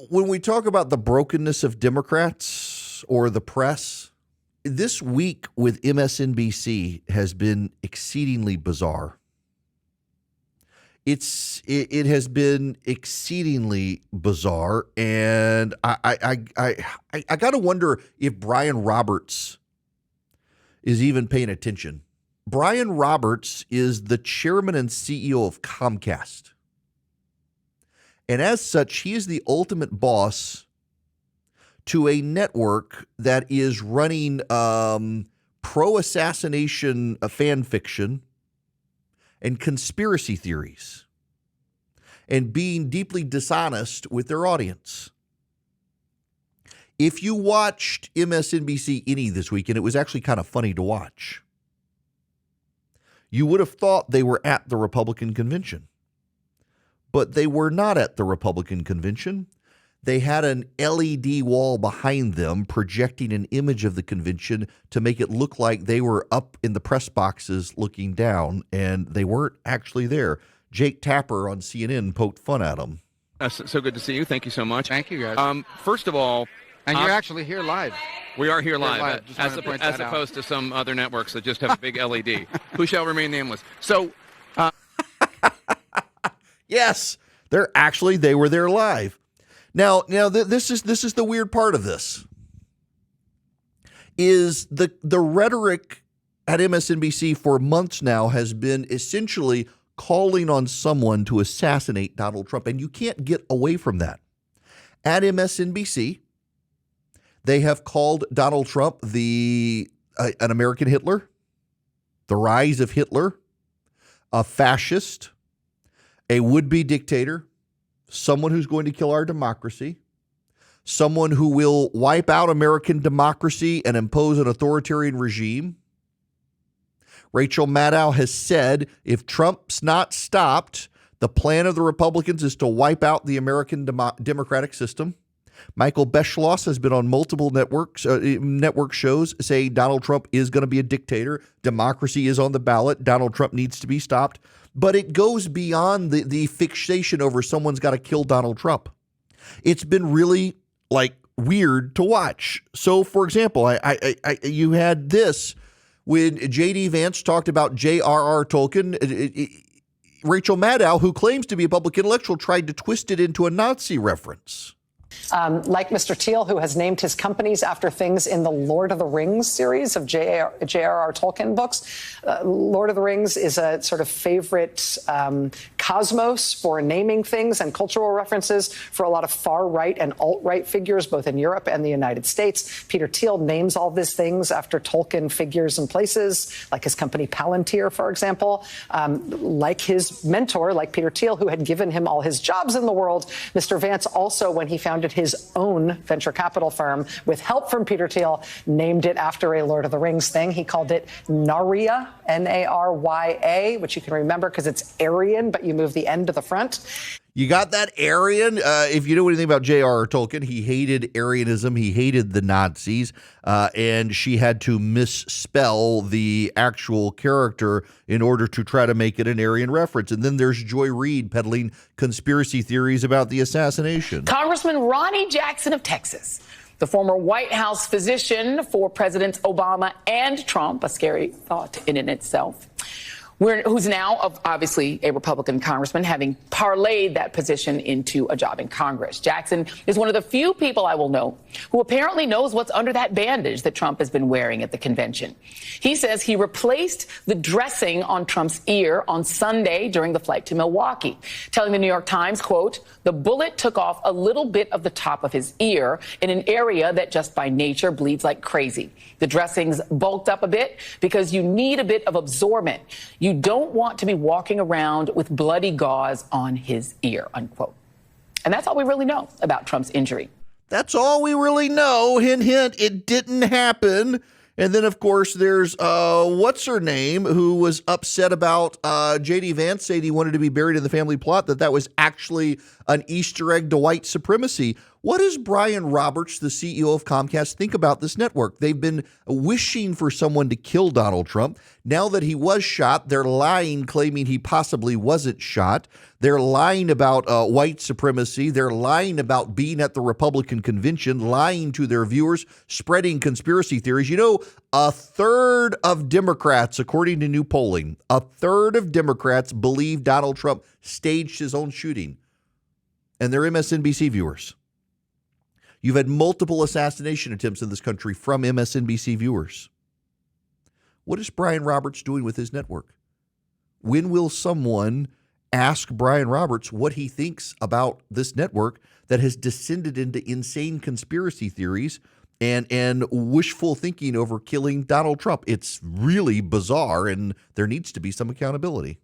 when we talk about the brokenness of Democrats or the press, this week with MSNBC has been exceedingly bizarre. It has been exceedingly bizarre, and I got to wonder if Brian Roberts is even paying attention. Brian Roberts is the chairman and CEO of Comcast. And as such, he is the ultimate boss to a network that is running pro-assassination fan fiction and conspiracy theories and being deeply dishonest with their audience. If you watched MSNBC any this week, and it was actually kind of funny to watch, you would have thought they were at the Republican convention. But they were not at the Republican convention. They had an LED wall behind them projecting an image of the convention to make it look like they were up in the press boxes looking down, and they weren't actually there. Jake Tapper on CNN poked fun at them. So good to see you. Thank you so much. Thank you, guys. First of all, and you're actually here live. We are here live, as out. opposed to some other networks that just have a big LED. Who shall remain nameless? So, yes, they were there live. Now, this is the weird part of this. Is the rhetoric at MSNBC for months now has been essentially calling on someone to assassinate Donald Trump, and you can't get away from that. At MSNBC, they have called Donald Trump an American Hitler, the rise of Hitler, a fascist, a would-be dictator, someone who's going to kill our democracy, someone who will wipe out American democracy and impose an authoritarian regime. Rachel Madow has said if Trump's not stopped, the plan of the Republicans is to wipe out the American democratic system. Michael Beschloss has been on multiple network shows saying Donald Trump is going to be a dictator. Democracy is on the ballot. Donald Trump needs to be stopped. But it goes beyond the fixation over someone's got to kill Donald Trump. It's been really weird to watch. So, for example, you had this when JD Vance talked about JRR Tolkien. Rachel Madow, who claims to be a public intellectual, tried to twist it into a Nazi reference. Like Mr. Teal, who has named his companies after things in the Lord of the Rings series of JRR Tolkien books. Lord of the Rings is a sort of favorite cosmos for naming things and cultural references for a lot of far-right and alt-right figures, both in Europe and the United States. Peter Thiel names all these things after Tolkien figures and places, like his company Palantir, for example. Like his mentor, like Peter Thiel, who had given him all his jobs in the world, Mr. Vance also, when he founded his own venture capital firm with help from Peter Thiel, named it after a Lord of the Rings thing. He called it Narya, Narya, which you can remember because it's Aryan, but you move the end to the front. You got that Aryan? If you know anything about J.R.R. Tolkien, he hated Aryanism. He hated the Nazis, and she had to misspell the actual character in order to try to make it an Aryan reference. And then there's Joy Reid peddling conspiracy theories about the assassination. Congressman Ronnie Jackson of Texas, the former White House physician for Presidents Obama and Trump, a scary thought in and itself, who's now obviously a Republican congressman, having parlayed that position into a job in Congress. Jackson is one of the few people I will know who apparently knows what's under that bandage that Trump has been wearing at the convention. He says he replaced the dressing on Trump's ear on Sunday during the flight to Milwaukee, telling the New York Times, quote, "The bullet took off a little bit of the top of his ear in an area that just by nature bleeds like crazy. The dressings bulked up a bit because you need a bit of absorbent. You don't want to be walking around with bloody gauze on his ear," unquote. And that's all we really know about Trump's injury. That's all we really know. Hint, hint, it didn't happen. And then, of course, there's what's her name, who was upset about JD Vance saying he wanted to be buried in the family plot, that was actually an Easter egg to white supremacy. What does Brian Roberts, the CEO of Comcast, think about this network? They've been wishing for someone to kill Donald Trump. Now that he was shot, they're lying, claiming he possibly wasn't shot. They're lying about white supremacy. They're lying about being at the Republican convention, lying to their viewers, spreading conspiracy theories. You know, a third of Democrats, according to new polling, a third of Democrats believe Donald Trump staged his own shooting. And they're MSNBC viewers. You've had multiple assassination attempts in this country from MSNBC viewers. What is Brian Roberts doing with his network? When will someone ask Brian Roberts what he thinks about this network that has descended into insane conspiracy theories and wishful thinking over killing Donald Trump? It's really bizarre, and there needs to be some accountability.